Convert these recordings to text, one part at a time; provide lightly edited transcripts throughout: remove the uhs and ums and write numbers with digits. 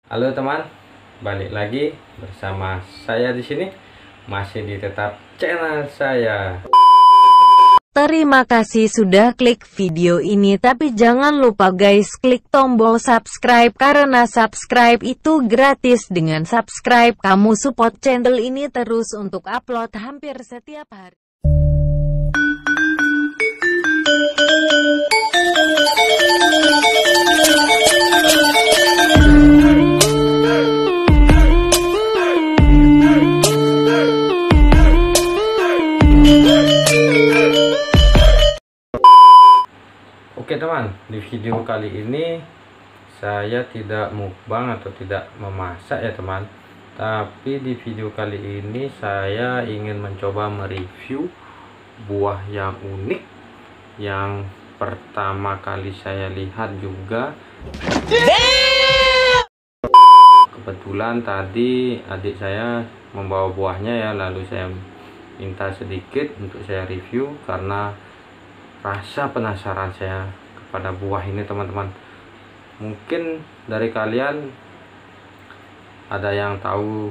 Halo teman, balik lagi bersama saya di sini, masih di tetap channel saya. Terima kasih sudah klik video ini, tapi jangan lupa guys klik tombol subscribe karena subscribe itu gratis. Dengan subscribe kamu support channel ini terus untuk upload hampir setiap hari. Oke teman, di video kali ini saya tidak mukbang atau tidak memasak ya teman. Tapi di video kali ini saya ingin mencoba mereview buah yang unik, yang pertama kali saya lihat juga. Kebetulan tadi adik saya membawa buahnya ya, lalu saya minta sedikit untuk saya review karena rasa penasaran saya kepada buah ini teman-teman. Mungkin dari kalian ada yang tahu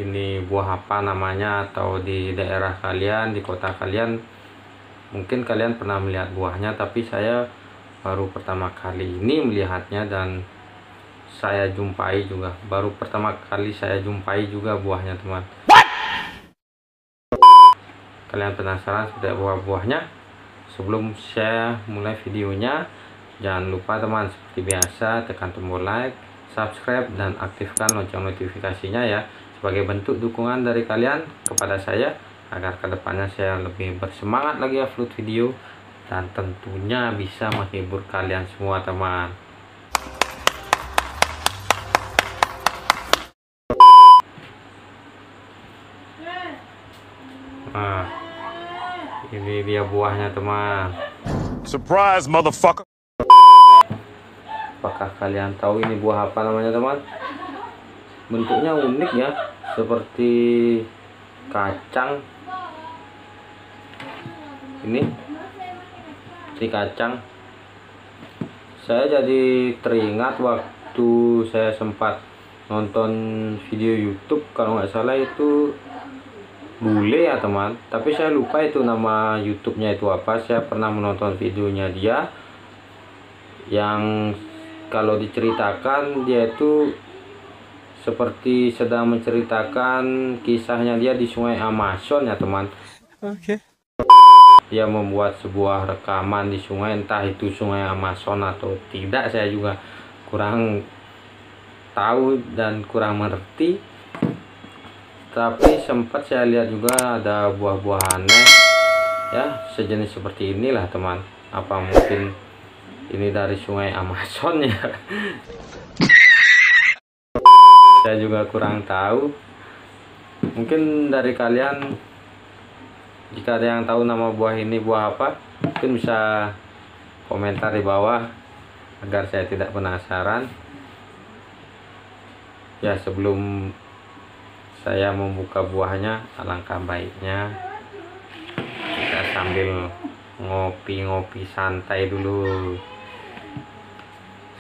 ini buah apa namanya, atau di daerah kalian, di kota kalian mungkin kalian pernah melihat buahnya, tapi saya baru pertama kali ini melihatnya dan saya jumpai juga, baru pertama kali saya jumpai juga buahnya teman. Kalian penasaran seperti buah-buahnya? Sebelum saya mulai videonya, jangan lupa teman, seperti biasa tekan tombol like, subscribe, dan aktifkan lonceng notifikasinya ya, sebagai bentuk dukungan dari kalian kepada saya agar kedepannya saya lebih bersemangat lagi upload video dan tentunya bisa menghibur kalian semua teman. Nah, ini dia buahnya teman. Surprise, motherfucker. Apakah kalian tahu ini buah apa namanya teman? Bentuknya unik ya, seperti kacang. Ini seperti kacang. Saya jadi teringat waktu saya sempat nonton video YouTube, kalau nggak salah itu bule ya teman, tapi saya lupa itu nama YouTube-nya itu apa. Saya pernah menonton videonya dia, yang kalau diceritakan dia itu seperti sedang menceritakan kisahnya dia di sungai Amazon ya teman. Oke. Dia membuat sebuah rekaman di sungai, entah itu sungai Amazon atau tidak, saya juga kurang tahu dan kurang mengerti. Tapi sempat saya lihat juga ada buah-buah aneh ya, sejenis seperti inilah teman. Apa mungkin ini dari sungai Amazon ya? Saya juga kurang tahu. Mungkin dari kalian, jika ada yang tahu nama buah ini buah apa, mungkin bisa komentar di bawah agar saya tidak penasaran. Ya, sebelum saya membuka buahnya, alangkah baiknya kita sambil ngopi-ngopi santai dulu,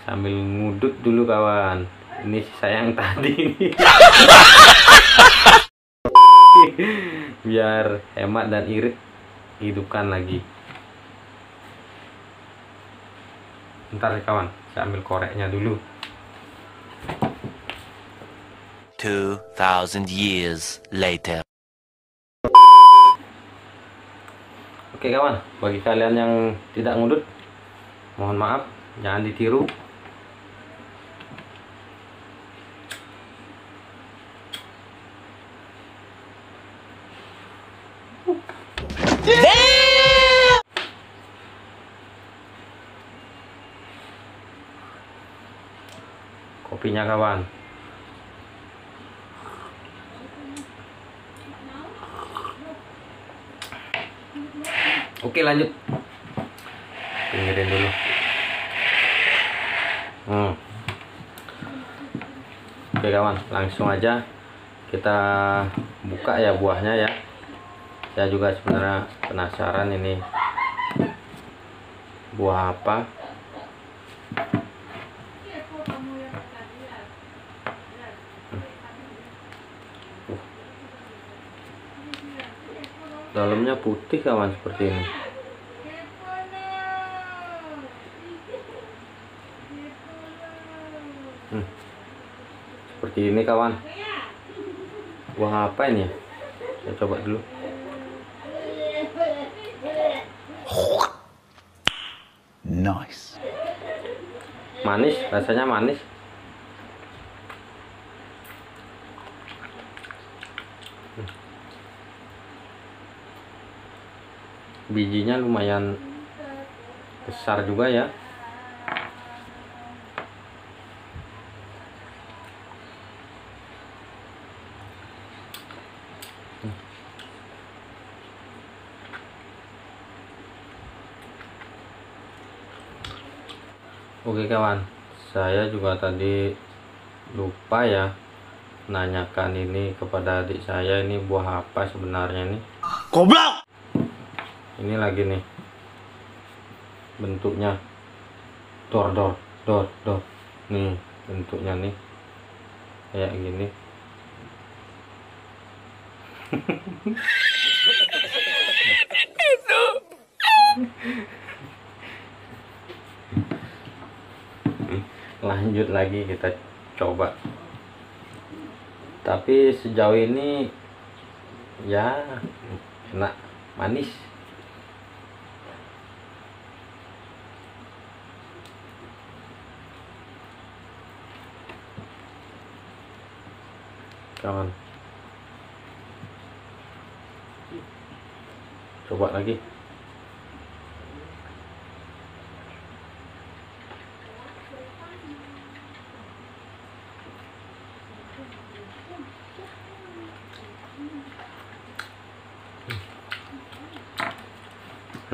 sambil ngudut dulu kawan. Ini saya yang tadi biar hemat dan irit, hidupkan lagi. Ntar ya kawan, saya ambil koreknya dulu. 2,000 years later. Oke kawan, bagi kalian yang tidak ngudut, mohon maaf, jangan ditiru. Kopinya kawan. Oke lanjut, pinggirin dulu. Oke kawan, langsung aja kita buka ya buahnya ya. Saya juga sebenarnya penasaran ini buah apa. Dalamnya putih kawan, seperti ini. Seperti ini kawan. Buah apa ini ya? Saya coba dulu. Nice. Manis, rasanya manis. Bijinya lumayan besar juga ya. Oke kawan, saya juga tadi lupa ya nanyakan ini kepada adik saya, ini buah apa sebenarnya nih. Goblok. Ini lagi nih bentuknya dor. Nih bentuknya nih kayak gini. Lanjut lagi kita coba, tapi sejauh ini ya enak, manis. Kawan, coba lagi.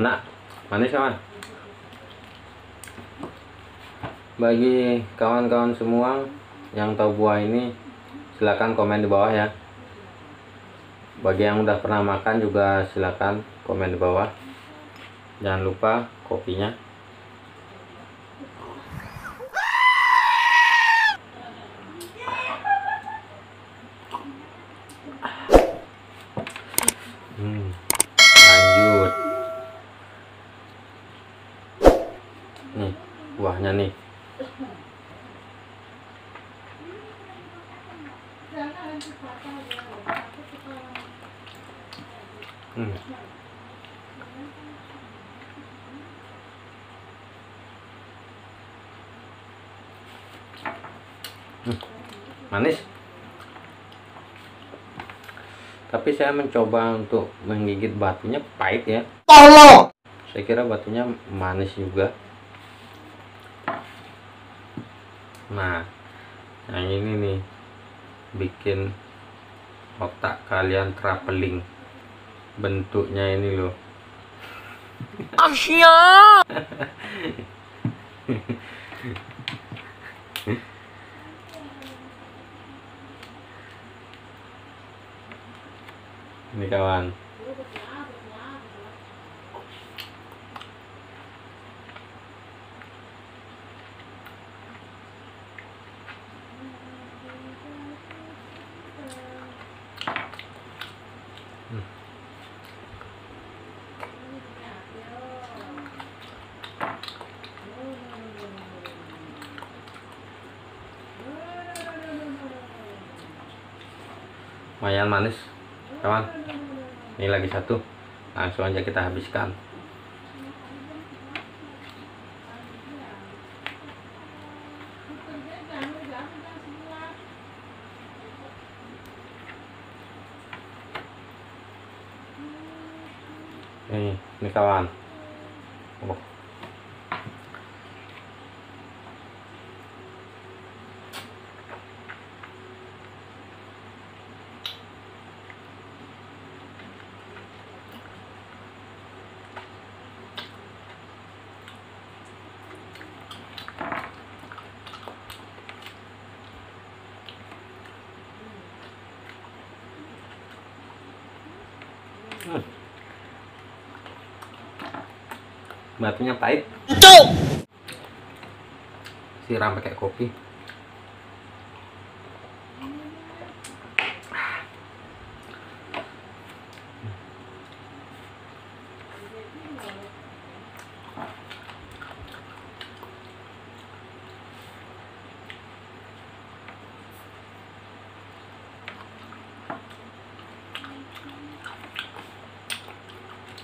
Enak, manis kawan. Bagi kawan-kawan semua yang tahu buah ini, silakan komen di bawah ya. Bagi yang udah pernah makan juga silakan komen di bawah. Jangan lupa kopinya. Lanjut. Nih buahnya nih. Manis, tapi saya mencoba untuk menggigit batunya, pahit ya. Tolong. Saya kira batunya manis juga. Nah, yang ini nih bikin otak kalian traveling. Bentuknya ini loh. Asya. Ini kawan. Lumayan manis kawan. Ini lagi satu, langsung aja kita habiskan. Ini kawan. Oh. Batunya pahit. Siram pakai kopi.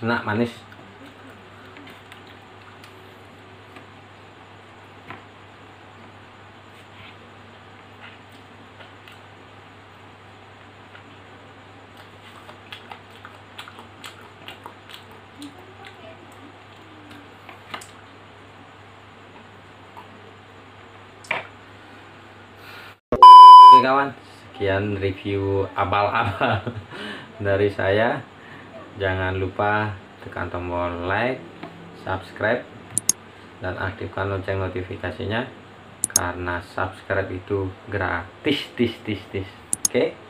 enak, manis. Oke kawan, sekian review abal-abal dari saya. Jangan lupa tekan tombol like, subscribe, dan aktifkan lonceng notifikasinya, karena subscribe itu gratis. Oke.